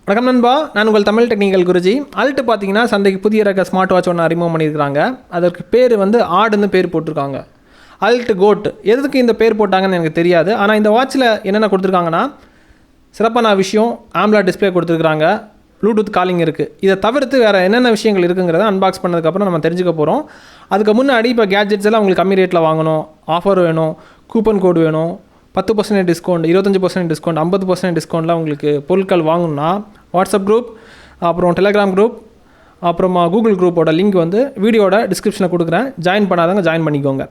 வணக்கம் நண்பா, நான் உங்கள் தமிழ் டெக்னிக்கல் குருஜி. அல்ட்டு பார்த்தீங்கன்னா சந்தைக்கு புதிய ரக ஸ்மார்ட் வாட்ச் ஒன்று அறிமுகம் பண்ணியிருக்காங்க. அதற்கு பேர் வந்து ஆடுன்னு பேர் போட்டிருக்காங்க. Alt goat. எதுக்கு இந்த பேர் போட்டாங்கன்னு எனக்கு தெரியாது. ஆனால் இந்த வாட்சில் என்னென்ன கொடுத்துருக்காங்கன்னா, சிறப்பான விஷயம் AMOLED டிஸ்பிளே கொடுத்துருக்காங்க, ப்ளூடூத் காலிங் இருக்குது. இதை தவிர்த்து வேறு என்னென்ன விஷயங்கள் இருக்குங்கிறத அன்பாக்ஸ் பண்ணதுக்கப்புறம் நம்ம தெரிஞ்சுக்க போகிறோம். அதுக்கு முன்னாடி இப்போ கேட்ஜெட்ஸ் எல்லாம் உங்களுக்கு கம்மி ரேட்டில் வாங்கணும், ஆஃபர் வேணும், கூப்பன் கோடு வேணும், 10% டிஸ்கவுண்ட், 25% டிஸ்கவுண்ட், 50% டிஸ்கவுண்ட்லாம் உங்களுக்கு பொருட்கள் வாங்கணும்னா வாட்ஸ்அப் குரூப், அப்புறம் டெலகிராம் குரூப், அப்புறமா கூகுள் குரூப்போட லிங்க் வந்து வீடியோட டிஸ்கிரிப்ஷனில் கொடுக்குறேன். ஜாயின் பண்ணாதவங்க ஜாயின் பண்ணிக்கோங்க.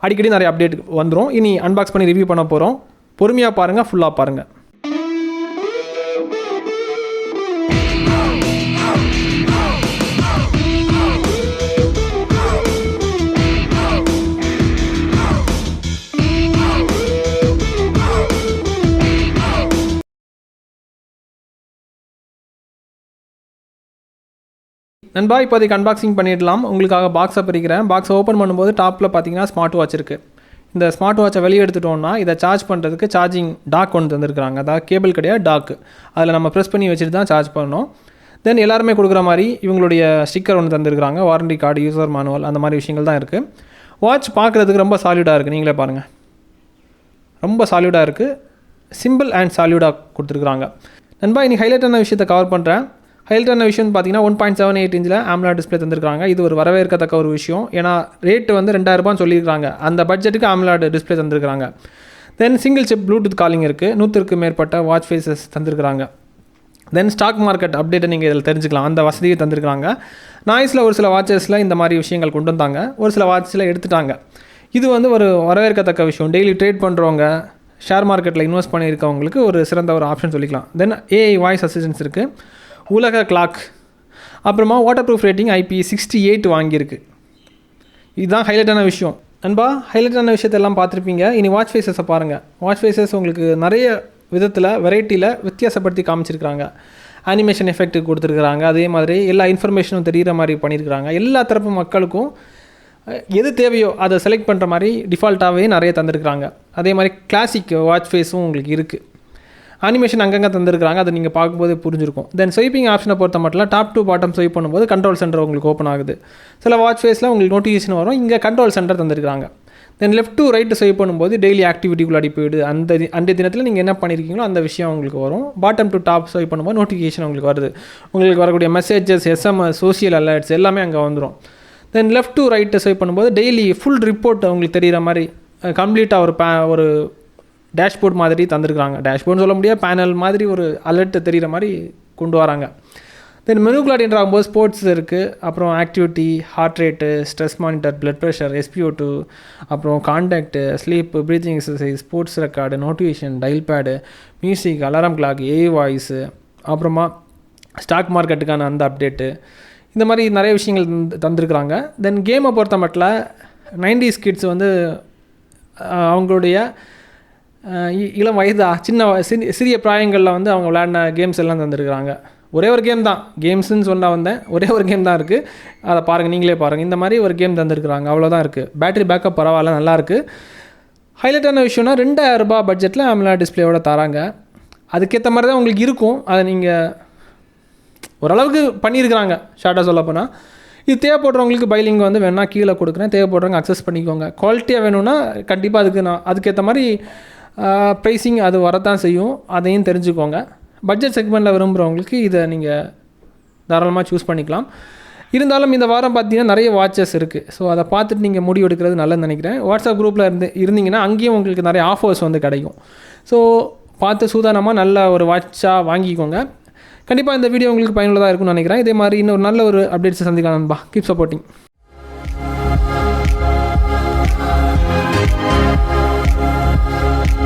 அடிக்கடி நிறைய அப்டேட் வந்துடும். இனி அன்பாக்ஸ் பண்ணி ரிவ்யூ பண்ண போகிறோம். பொறுமையாக பாருங்கள், ஃபுல்லாக பாருங்கள். நண்பா, இப்போதைக்கு அன்பாக்சிங் பண்ணிடலாம். உங்களுக்காக பாக்ஸை பிரிக்கிறேன். பாக்ஸை ஓப்பன் பண்ணும்போது டாப்பில் பார்த்தீங்கன்னா ஸ்மார்ட் வாட்ச் இருக்குது. இந்த ஸ்மார்ட் வாட்சை வெளியே எடுத்துட்டோம்னா இதை சார்ஜ் பண்ணுறதுக்கு சார்ஜிங் டாக் ஒன்று தந்துருக்குறாங்க. அதாவது கேபிள் கிடையாது, டாக்கு. அதில் நம்ம ப்ரெஸ் பண்ணி வச்சுட்டு தான் சார்ஜ் பண்ணணும். தென் எல்லாருமே கொடுக்குற மாதிரி இவங்களுடைய ஸ்டிக்கர் ஒன்று தந்துருக்குறாங்க, வாரண்டி கார்டு, யூசர் மேனுவல், அந்த மாதிரி விஷயங்கள் தான் இருக்குது. வாட்ச் பார்க்குறதுக்கு ரொம்ப சாலிடாக இருக்குது. நீங்களே பாருங்கள், ரொம்ப சாலிடாக இருக்குது. சிம்பிள் அண்ட் சாலிடாக கொடுத்துருக்குறாங்க. நண்பா, இன்றைக்கி ஹைலைட்டான விஷயத்தை கவர் பண்ணுறேன். ஹைலைட்டான விஷயம்னு பார்த்தீங்கன்னா 1.78 இன்ச்சில் AMOLED டிஸ்பிளே தந்திருக்காங்க. இது ஒரு வரவேற்கத்தக்க ஒரு விஷயம். ஏன்னா ரேட்டு வந்து 2000 சொல்லியிருக்காங்க. அந்த பட்ஜெட்டுக்கு AMOLED டிஸ்பிளே தந்திருக்காங்க. தென் சிங்கிள் சிப் ப்ளூடூத் காலிங் இருக்குது. 100க்கு மேற்பட்ட வாட்ச் ஃபேஸஸ் தந்திருக்காங்க. தென் ஸ்டாக் மார்க்கெட் அப்டேட்டை நீங்கள் இதில் தெரிஞ்சுக்கலாம், அந்த வசதியை தந்திருக்காங்க. நாய்ஸில் ஒரு சில வாட்சஸில் இந்த மாதிரி விஷயங்கள் கொண்டு வந்தாங்க, ஒரு சில வாட்சில் எடுத்துட்டாங்க. இது வந்து ஒரு வரவேற்கத்தக்க விஷயம். டெய்லி ட்ரேட் பண்ணுறவங்க, ஷேர் மார்க்கெட்டில் இன்வெஸ்ட் பண்ணியிருக்கவங்களுக்கு ஒரு சிறந்த ஒரு ஆப்ஷன் சொல்லிக்கலாம். தென் AI வாய்ஸ் அசிஸ்டன்ஸ் இருக்குது, உலக கிளாக், அப்புறமா வாட்டர் ப்ரூஃப் ரேட்டிங் IP68 வாங்கியிருக்கு. இதுதான் ஹைலைட்டான விஷயம். நண்பா, ஹைலைட்டான விஷயத்தெல்லாம் பார்த்துருப்பீங்க. இனி வாட்ச் ஃபேஸஸை பாருங்கள். வாட்ச் ஃபேஸஸ் உங்களுக்கு நிறைய விதத்தில் வெரைட்டியில் வித்தியாசப்படுத்தி காமிச்சிருக்கிறாங்க. அனிமேஷன் எஃபெக்ட் கொடுத்துருக்குறாங்க. அதே மாதிரி எல்லா இன்ஃபர்மேஷனும் தெரிகிற மாதிரி பண்ணியிருக்கிறாங்க. எல்லா தரப்பு மக்களுக்கும் எது தேவையோ அதை செலக்ட் பண்ணுற மாதிரி டிஃபால்ட்டாகவே நிறைய தந்துருக்குறாங்க. அதே மாதிரி கிளாசிக் வாட்ச் ஃபேஸும் உங்களுக்கு இருக்குது. அனிமேஷன் அங்கங்கே தந்துருக்குறாங்க, அதை நீங்கள் பார்க்கும்போது புரிஞ்சிருக்கும். தென் ஸ்வைப்பிங் ஆப்ஷனை பொறுத்த மட்டும் டாப் டு பாட்டம் ஸ்வைப் பண்ணும்போது கண்ட்ரோல் சென்டர் உங்களுக்கு ஓப்பன் ஆகுது. சில வாட்ச் ஃபேஸில் உங்களுக்கு நோட்டிஃபிகேஷன் வரும், இங்கே கண்ட்ரோல் சென்டர் தந்துருக்காங்க. Then left to right swipe பண்ணும்போது டெய்லி ஆக்டிவிட்டிக்குள்ள அடி போயிடுது. அந்த தினத்தில் நீங்கள் என்ன பண்ணியிருக்கீங்களோ அந்த விஷயம் உங்களுக்கு வரும். பாட்டம் டு டாப் ஸ்வைப் பண்ணும்போது நோட்டிஃபிகேஷன் உங்களுக்கு வருது. உங்களுக்கு வரக்கூடிய மெசேஜஸ், SMS, சோஷியல் அலர்ட்ஸ் எல்லாமே அங்கே வந்துடும். தென் லெஃப்ட் டு ரைட்டு ஸ்வைப் பண்ணும்போது டெய்லி ஃபுல் ரிப்போர்ட் உங்களுக்கு தெரிகிற மாதிரி கம்ப்ளீட்டாக ஒரு டேஷ்போர்ட் மாதிரி தந்துருக்குறாங்க. டேஷ்போர்ட்னு சொல்ல முடியாது, பேனல் மாதிரி ஒரு அலர்ட் தெரிகிற மாதிரி கொண்டு வராங்க. தென் மெனுக்குள்ள என்ட்ரு ஆகும்போது ஸ்போர்ட்ஸ் இருக்குது, அப்புறம் activity, heart rate, stress monitor, blood pressure, SpO2, அப்புறம் contact, sleep, breathing exercise, sports record, notification, dial pad, music, alarm clock, AI voice, அப்புறமா ஸ்டாக் மார்க்கெட்டுக்கான அந்த அப்டேட்டு, இந்த மாதிரி நிறைய விஷயங்கள் தந்துருக்குறாங்க. தென் கேமை பொறுத்த மட்டும் 90s கிட்ஸ் வந்து அவங்களுடைய இளம் வயது சிறிய பிராயங்களில் வந்து அவங்க விளையாடின கேம்ஸ் எல்லாம் தந்துருக்குறாங்க. ஒரே ஒரு கேம் தான், கேம்ஸுன்னு சொன்னால் வந்தேன், ஒரே ஒரு கேம் தான் இருக்குது. அதை பாருங்கள், நீங்களே பாருங்கள். இந்த மாதிரி ஒரு கேம் தந்துருக்குறாங்க, அவ்வளோதான் இருக்குது. பேட்டரி பேக்கப் பரவாயில்ல, நல்லாயிருக்கு. ஹைலைட்டான விஷயம்னா 2000 ரூபாய் பட்ஜெட்டில் AMOLED டிஸ்பிளேயோட தராங்க. அதுக்கேற்ற மாதிரி தான் உங்களுக்கு இருக்கும். அதை நீங்கள் ஓரளவுக்கு பண்ணியிருக்கிறாங்க. ஷார்ட்டாக சொல்ல போனால் இது தேவைப்படுறவங்களுக்கு பைலிங் வந்து வேணால் கீழே கொடுக்குறேன், தேவைப்படுறவங்க அக்சஸ் பண்ணிக்கோங்க. குவாலிட்டியாக வேணும்னா கண்டிப்பாக அதுக்கேற்ற மாதிரி ப்ரைஸிங் அது வரத்தான் செய்யும், அதையும் தெரிஞ்சுக்கோங்க. பட்ஜெட் செக்மெண்ட்டில் விரும்புகிறவங்களுக்கு இதை நீங்கள் தாராளமாக சூஸ் பண்ணிக்கலாம். இருந்தாலும் இந்த வாரம் பார்த்தீங்கன்னா நிறைய வாட்சஸ் இருக்குது. ஸோ அதை பார்த்துட்டு நீங்கள் முடிவு எடுக்கிறது நல்லதுன்னு நினைக்கிறேன். வாட்ஸ்அப் குரூப்பில் இருந்தீங்கன்னா அங்கேயும் உங்களுக்கு நிறைய ஆஃபர்ஸ் வந்து கிடைக்கும். ஸோ பார்த்து சூதானமாக நல்ல ஒரு வாட்சாக வாங்கிக்கோங்க. கண்டிப்பாக இந்த வீடியோ உங்களுக்கு பயனுள்ளதாக இருக்கும்னு நினைக்கிறேன். இதே மாதிரி இன்னொரு நல்ல ஒரு அப்டேட்ஸை சந்திக்கலாம் நண்பா. Keep supporting.